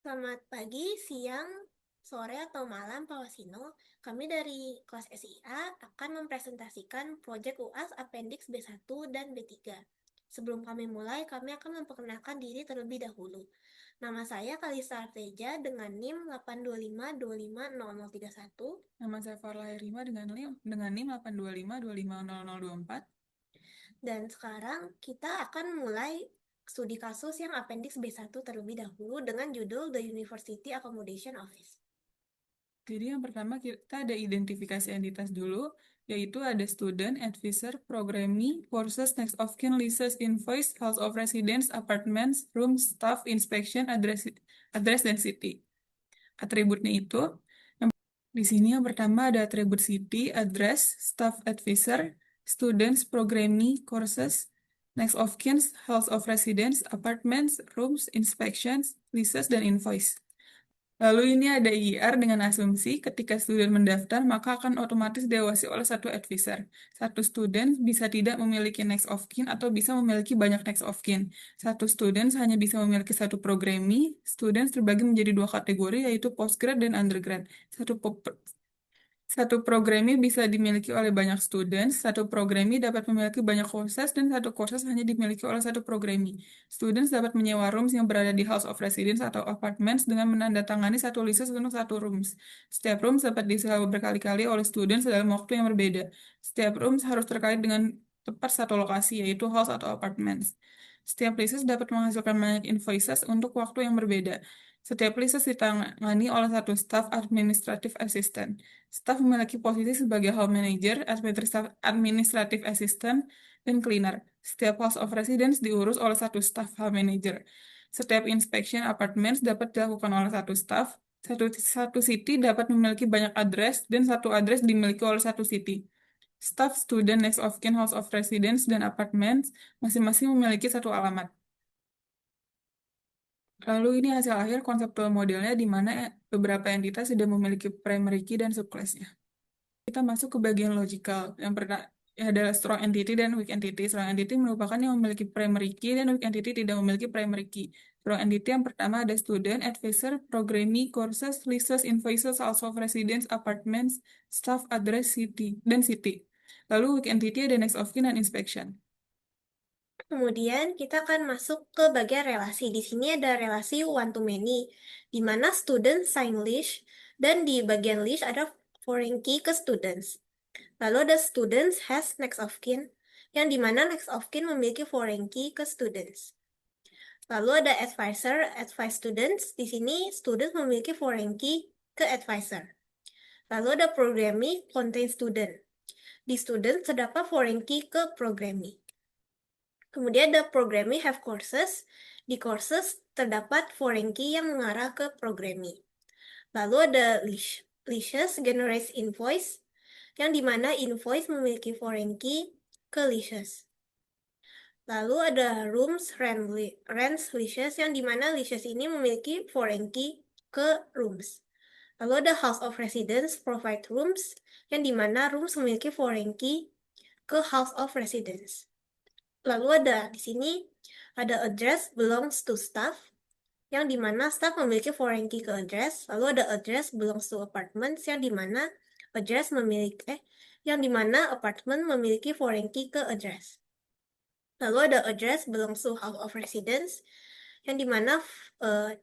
Selamat pagi, siang, sore, atau malam, Pak Wasino. Kami dari kelas SIA akan mempresentasikan proyek UAS Appendix B1 dan B3. Sebelum kami mulai, kami akan memperkenalkan diri terlebih dahulu. Nama saya Kalista Arteja dengan NIM 825250031. Nama saya Farla Herima dengan NIM 825250024. Dan sekarang kita akan mulai studi kasus yang Appendix B1 terlebih dahulu dengan judul The University Accommodation Office. Jadi yang pertama kita ada identifikasi entitas dulu, yaitu ada student, advisor, programming, courses, next of kin, leases, invoice, house of residence, apartments, room, staff, inspection, address dan city. Atributnya itu, di sini yang pertama ada atribut city, address, staff advisor, students, programming, courses, next of kin, house of residence, apartments, rooms, inspections, leases, dan invoice. Lalu ini ada IR dengan asumsi ketika student mendaftar, maka akan otomatis diawasi oleh satu advisor. Satu student bisa tidak memiliki next of kin atau bisa memiliki banyak next of kin. Satu student hanya bisa memiliki satu programming. Students terbagi menjadi dua kategori, yaitu postgrad dan undergrad. Satu programming bisa dimiliki oleh banyak students, satu programming dapat memiliki banyak courses, dan satu courses hanya dimiliki oleh satu programming. Students dapat menyewa rooms yang berada di house of residence atau apartments dengan menandatangani satu leases untuk satu rooms. Setiap rooms dapat disewa berkali-kali oleh students dalam waktu yang berbeda. Setiap rooms harus terkait dengan tepat satu lokasi, yaitu house atau apartments. Setiap leases dapat menghasilkan banyak invoices untuk waktu yang berbeda. Setiap leases ditangani oleh satu staff administrative assistant. Staf memiliki posisi sebagai hall manager, administrative assistant, dan cleaner. Setiap house of residence diurus oleh satu staff hall manager. Setiap inspection apartments dapat dilakukan oleh satu staff. Satu city dapat memiliki banyak address, dan satu address dimiliki oleh satu city. Staff, student, next of kin, house of residence, dan apartments masing-masing memiliki satu alamat. Lalu ini hasil akhir konseptual modelnya di mana beberapa entitas sudah memiliki primary key dan subclassnya. Kita masuk ke bagian logical. Yang pertama adalah strong entity dan weak entity. Strong entity merupakan yang memiliki primary key dan weak entity tidak memiliki primary key. Strong entity yang pertama ada student, advisor, programming, courses, leases, invoices, house of residence, apartments, staff, address, city, dan city. Lalu weak entity ada next of kin dan inspection. Kemudian kita akan masuk ke bagian relasi. Di sini ada relasi one to many, di mana student sign leash, dan di bagian leash ada foreign key ke students. Lalu ada students has next of kin, yang di mana next of kin memiliki foreign key ke students. Lalu ada advisor, advise students. Di sini students memiliki foreign key ke advisor. Lalu ada programming, contain student. Di student terdapat foreign key ke programming. Kemudian ada programming have courses. Di courses terdapat foreign key yang mengarah ke programming. Lalu ada leashes generates invoice, yang dimana invoice memiliki foreign key ke leashes. Lalu ada rooms rents leashes, yang dimana leashes ini memiliki foreign key ke rooms. Lalu ada house of residence provide rooms, yang dimana rooms memiliki foreign key ke house of residence. Lalu ada di sini ada address belongs to staff, yang dimana staff memiliki foreign key ke address. Lalu ada address belongs to apartments, yang dimana apartment memiliki foreign key ke address. Lalu ada address belongs to house of residence, yang dimana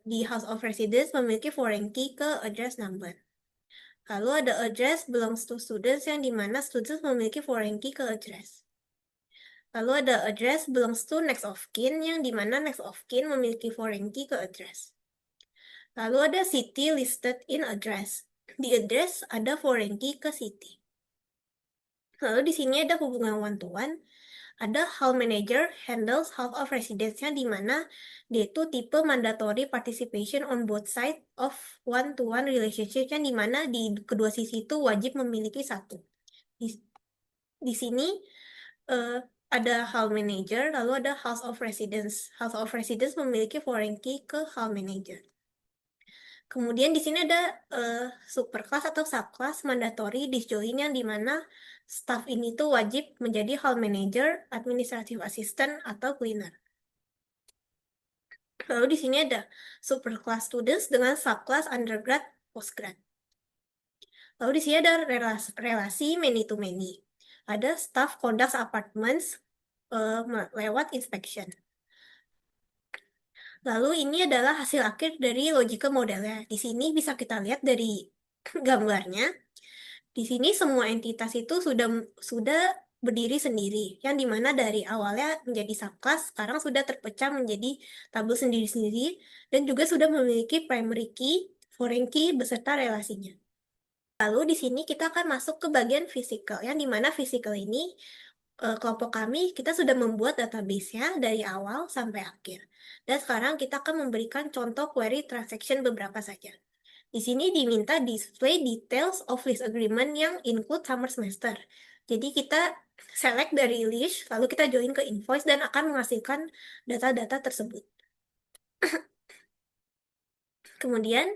di house of residence memiliki foreign key ke address number. Lalu ada address belongs to students, yang dimana students memiliki foreign key ke address. Lalu ada address belongs to next of kin, yang dimana next of kin memiliki foreign key ke address. Lalu ada city listed in address. Di address ada foreign key ke city. Lalu di sini ada hubungan one to one. Ada hall manager handles half of residence, yang dimana dia itu tipe mandatory participation on both side of one-to-one relationship, yang dimana di kedua sisi itu wajib memiliki satu. Di sini ada hall manager, lalu ada house of residence. House of residence memiliki foreign key ke hall manager. Kemudian di sini ada superclass atau subclass mandatory disjoin, yang dimana staff ini tuh wajib menjadi hall manager, administrative assistant, atau cleaner. Lalu di sini ada superclass students dengan subclass undergrad, postgrad. Lalu di sini ada relasi many to many. Ada staff conducts apartments lewat inspection. Lalu ini adalah hasil akhir dari logical modelnya. Di sini bisa kita lihat dari gambarnya. Di sini semua entitas itu sudah berdiri sendiri, yang dimana dari awalnya menjadi subclass, sekarang sudah terpecah menjadi tabel sendiri-sendiri, dan juga sudah memiliki primary key, foreign key, beserta relasinya. Lalu di sini kita akan masuk ke bagian physical, yang dimana physical ini kelompok kami kita sudah membuat database-nya dari awal sampai akhir. Dan sekarang kita akan memberikan contoh query transaction beberapa saja. Di sini diminta display details of lease agreement yang include summer semester. Jadi kita select dari list, lalu kita join ke invoice dan akan menghasilkan data-data tersebut. Kemudian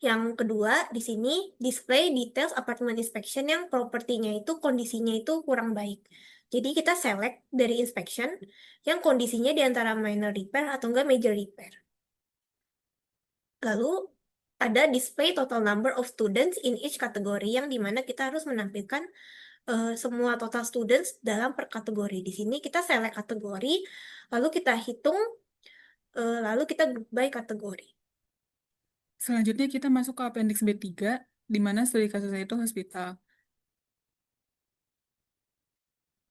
yang kedua, di sini display details apartment inspection yang propertinya itu kondisinya itu kurang baik. Jadi kita select dari inspection yang kondisinya di antara minor repair atau enggak major repair. Lalu ada display total number of students in each kategori yang dimana kita harus menampilkan semua total students dalam per kategori. Di sini kita select kategori, lalu kita hitung, lalu kita group by kategori. Selanjutnya kita masuk ke appendix B3, di mana studi kasusnya itu hospital.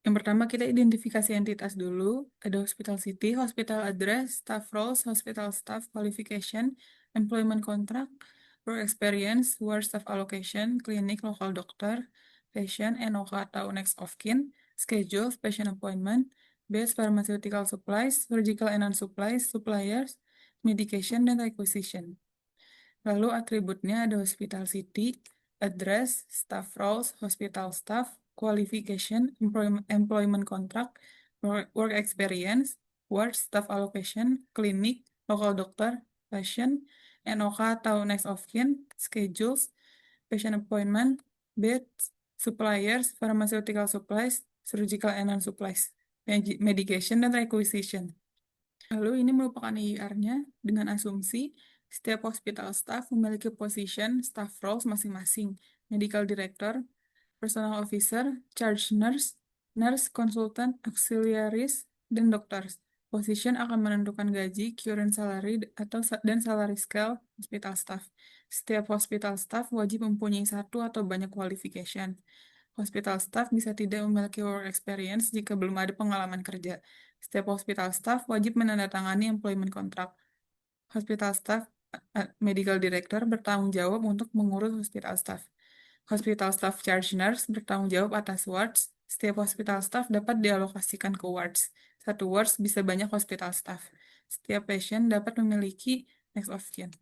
Yang pertama kita identifikasi entitas dulu, ada hospital city, hospital address, staff roles, hospital staff qualification, employment contract, work experience, ward staff allocation, clinic, local doctor, patient, NOK atau next of kin, schedule, patient appointment, base pharmaceutical supplies, surgical and non-supplies, suppliers, medication, dan requisition. Lalu atributnya ada hospital city, address, staff roles, hospital staff, qualification, employment contract, work experience, ward staff allocation, clinic, local doctor, patient, NOK atau next of kin, schedules, patient appointment, beds, suppliers, pharmaceutical supplies, surgical and non-supplies, medication, dan requisition. Lalu ini merupakan IR-nya dengan asumsi setiap hospital staff memiliki position staff roles masing-masing, medical director, personal officer, charge nurse, nurse consultant, auxiliaries, dan doctors. Position akan menentukan gaji, current salary, dan salary scale hospital staff. Setiap hospital staff wajib mempunyai satu atau banyak qualification. Hospital staff bisa tidak memiliki work experience jika belum ada pengalaman kerja. Setiap hospital staff wajib menandatangani employment contract. Hospital staff, medical director bertanggung jawab untuk mengurus hospital staff. Hospital staff charge nurse bertanggung jawab atas wards. Setiap hospital staff dapat dialokasikan ke wards. Satu wards bisa banyak hospital staff. Setiap patient dapat memiliki next of kin.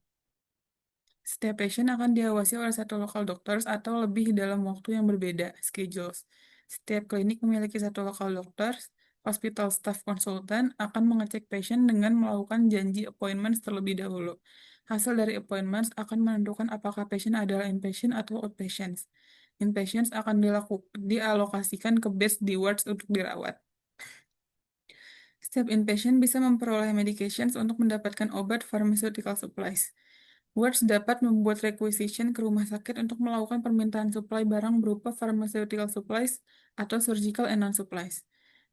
Setiap pasien akan diawasi oleh satu lokal dokter atau lebih dalam waktu yang berbeda, schedules. Setiap klinik memiliki satu lokal dokter. Hospital staff konsultan akan mengecek pasien dengan melakukan janji appointments terlebih dahulu. Hasil dari appointments akan menentukan apakah pasien adalah inpatient atau outpatients. Inpatients akan dialokasikan ke base di wards untuk dirawat. Setiap inpatient bisa memperoleh medications untuk mendapatkan obat pharmaceutical supplies. Wards dapat membuat requisition ke rumah sakit untuk melakukan permintaan supply barang berupa pharmaceutical supplies atau surgical and non-supplies.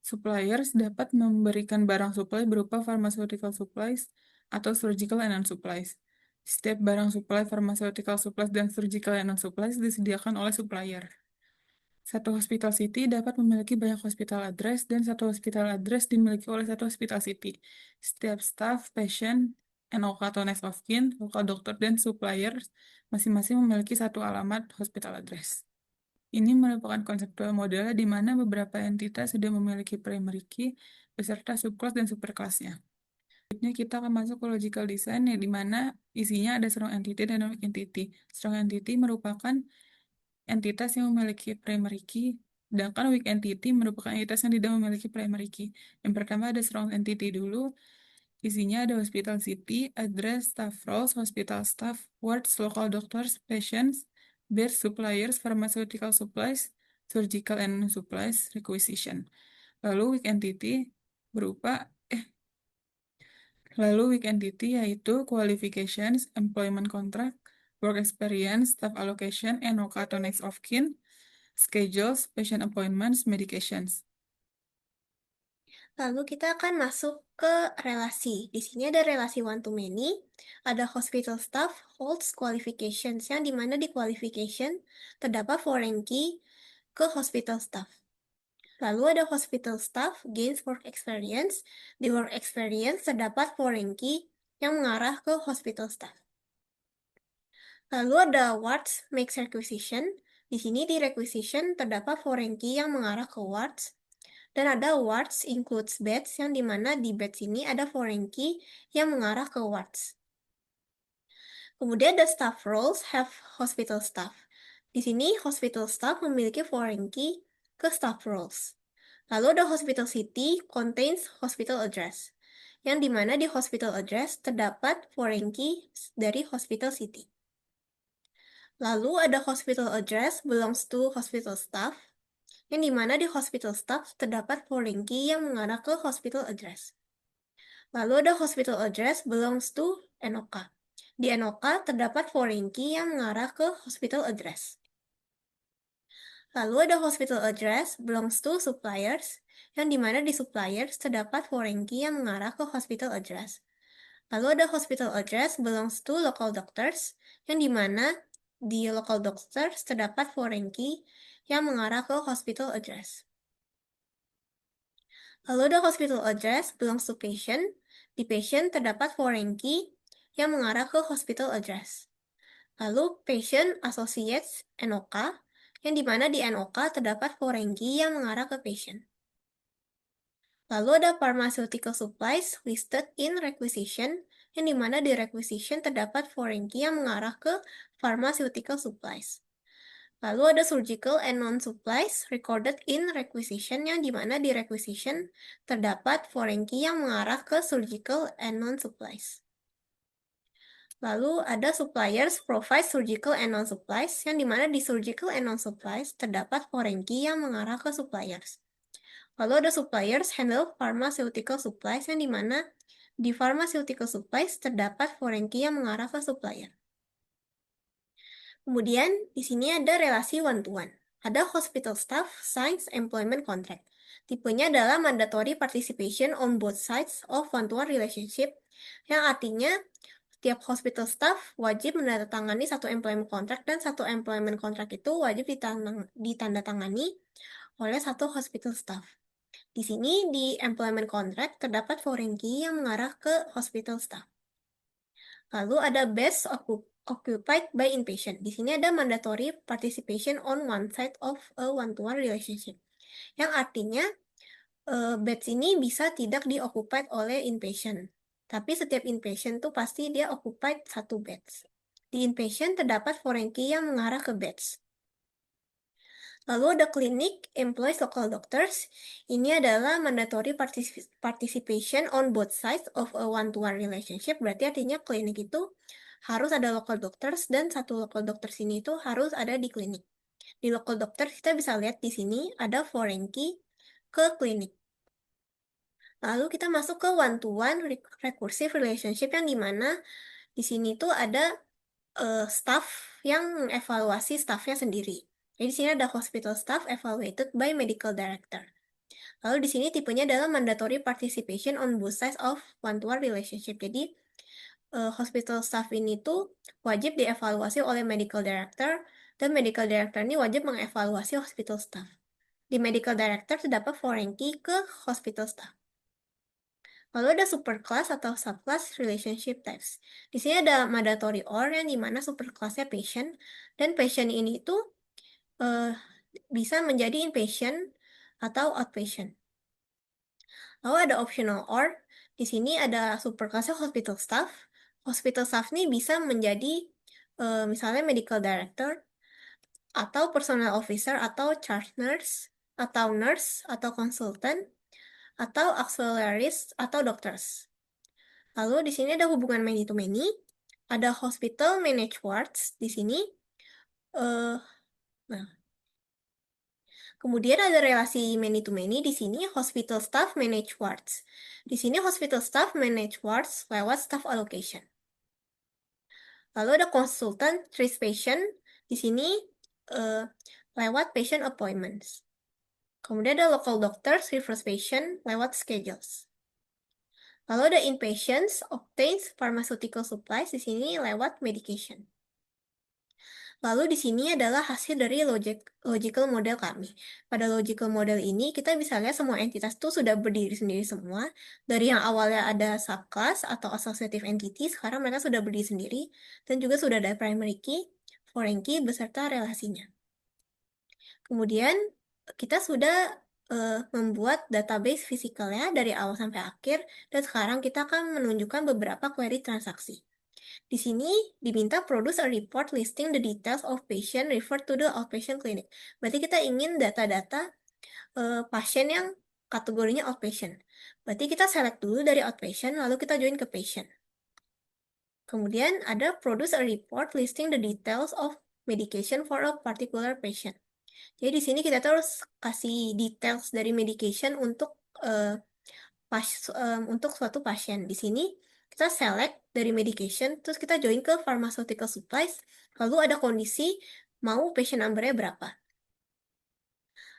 Suppliers dapat memberikan barang supply berupa pharmaceutical supplies atau surgical and non-supplies. Setiap barang supply pharmaceutical supplies dan surgical and non-supplies disediakan oleh supplier. Satu hospital city dapat memiliki banyak hospital address dan satu hospital address dimiliki oleh satu hospital city. Setiap staff, patient, NOK atau next of kin, local doctor, dan suppliers masing-masing memiliki satu alamat hospital address. Ini merupakan konseptual model di mana beberapa entitas sudah memiliki primary key beserta subclass dan superclassnya. Selanjutnya kita akan masuk ke logical design yang di mana isinya ada strong entity dan weak entity. Strong entity merupakan entitas yang memiliki primary key, sedangkan weak entity merupakan entitas yang tidak memiliki primary key. Yang pertama ada strong entity dulu, isinya ada hospital city, address, staff roles, hospital staff, wards, local doctors, patients, beds, suppliers, pharmaceutical supplies, surgical and supplies, requisition. Lalu weak entity berupa Lalu weak entity yaitu qualifications, employment contract, work experience, staff allocation, NOK atau next of kin, schedules, patient appointments, medications. Lalu kita akan masuk ke relasi. Di sini ada relasi one to many, ada hospital staff holds qualifications, yang dimana di qualification terdapat foreign key ke hospital staff. Lalu ada hospital staff gains work experience, di work experience terdapat foreign key yang mengarah ke hospital staff. Lalu ada wards makes requisition, di sini di requisition terdapat foreign key yang mengarah ke wards. Dan ada wards includes beds, yang dimana di beds ini ada foreign key yang mengarah ke wards. Kemudian ada staff roles have hospital staff. Di sini hospital staff memiliki foreign key ke staff roles. Lalu ada hospital city contains hospital address, yang dimana di hospital address terdapat foreign key dari hospital city. Lalu ada hospital address belongs to hospital staff, yang dimana di hospital staff terdapat foreign key yang mengarah ke hospital address. Lalu ada hospital address belongs to NOK. Di NOK terdapat foreign key yang mengarah ke hospital address. Lalu ada hospital address belongs to suppliers, yang dimana di suppliers terdapat foreign key yang mengarah ke hospital address. Lalu ada hospital address belongs to local doctors, yang dimana di local doctors terdapat foreign key yang mengarah ke hospital address. Lalu ada hospital address belongs to patient, di patient terdapat foreign key yang mengarah ke hospital address. Lalu patient associates NOK, yang dimana di NOK terdapat foreign key yang mengarah ke patient. Lalu ada pharmaceutical supplies listed in requisition, yang dimana di requisition terdapat foreign key yang mengarah ke pharmaceutical supplies. Lalu ada surgical and non-supplies recorded in requisition, yang dimana di requisition terdapat foreign key yang mengarah ke surgical and non-supplies. Lalu ada suppliers provide surgical and non-supplies, yang dimana di surgical and non-supplies terdapat foreign key yang mengarah ke suppliers. Lalu ada suppliers handle pharmaceutical supplies, yang dimana di pharmaceutical supplies terdapat foreign key yang mengarah ke supplier. Kemudian di sini ada relasi one-to-one. Ada hospital staff signs employment contract. Tipenya adalah mandatory participation on both sides of one-to-one relationship, yang artinya setiap hospital staff wajib menandatangani satu employment contract, dan satu employment contract itu wajib ditandatangani oleh satu hospital staff. Di sini di employment contract terdapat foreign key yang mengarah ke hospital staff. Lalu ada beds occupied by inpatient. Di sini ada mandatory participation on one side of a one-to-one relationship, yang artinya beds ini bisa tidak di-occupied oleh inpatient. Tapi setiap inpatient tuh pasti dia occupied satu beds. Di inpatient terdapat foreign key yang mengarah ke beds. Lalu ada klinik employs local doctors. Ini adalah mandatory participation on both sides of a one-to-one relationship. Berarti artinya klinik itu harus ada local doctors, dan satu local doctors ini itu harus ada di klinik. Di local doctors kita bisa lihat di sini ada foreign key ke klinik. Lalu kita masuk ke one-to-one recursive relationship, yang dimana di sini tuh ada staff yang mengevaluasi staffnya sendiri. Jadi di sini ada hospital staff evaluated by medical director. Lalu di sini tipenya adalah mandatory participation on both sides of one-to-one relationship. Jadi hospital staff ini tuh wajib dievaluasi oleh medical director, dan medical director ini wajib mengevaluasi hospital staff. Di medical director terdapat foreign key ke hospital staff. Lalu ada superclass atau subclass relationship types. Di sini ada mandatory or, yang dimana superclassnya patient, dan patient ini itu bisa menjadi inpatient atau outpatient. Lalu ada optional or, di sini ada superclassnya hospital staff. Hospital staff ini bisa menjadi misalnya medical director, atau personal officer, atau charge nurse, atau consultant, atau auxiliaries, atau doctors. Lalu di sini ada hubungan many to many, ada hospital managed wards di sini. Nah, Kemudian ada relasi many to many, di sini hospital staff manage wards. Di sini hospital staff manage wards lewat staff allocation. Lalu ada konsultan treat patient, di sini uh, lewat patient appointments. Kemudian ada local doctors refers patient lewat schedules. Lalu ada inpatients obtains pharmaceutical supplies, di sini lewat medication. Lalu di sini adalah hasil dari logical model kami. Pada logical model ini, kita bisa lihat semua entitas itu sudah berdiri sendiri semua. Dari yang awalnya ada subclass atau associative entity, sekarang mereka sudah berdiri sendiri. Dan juga sudah ada primary key, foreign key, beserta relasinya. Kemudian, kita sudah membuat database fisikalnya dari awal sampai akhir. Dan sekarang kita akan menunjukkan beberapa query transaksi. Di sini diminta produce a report listing the details of patient referred to the outpatient clinic. Berarti kita ingin data-data pasien yang kategorinya outpatient. Berarti kita select dulu dari outpatient, lalu kita join ke patient. Kemudian ada produce a report listing the details of medication for a particular patient. Jadi di sini kita terus kasih details dari medication untuk untuk suatu pasien. Di sini kita select dari medication, terus kita join ke pharmaceutical supplies, lalu ada kondisi mau patient number-nya berapa.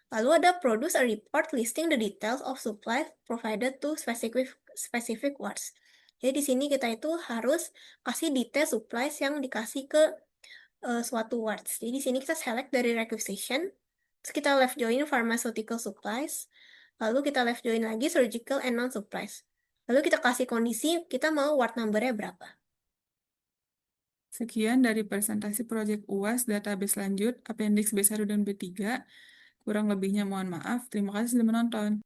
Lalu ada produce a report listing the details of supplies provided to specific wards. Jadi di sini kita itu harus kasih detail supplies yang dikasih ke suatu wards. Jadi di sini kita select dari requisition, terus kita left join pharmaceutical supplies, lalu kita left join lagi surgical and non-supplies. Lalu kita kasih kondisi kita mau ward number-nya berapa. Sekian dari presentasi proyek UAS database lanjut, appendix B1 dan B3. Kurang lebihnya mohon maaf. Terima kasih sudah menonton.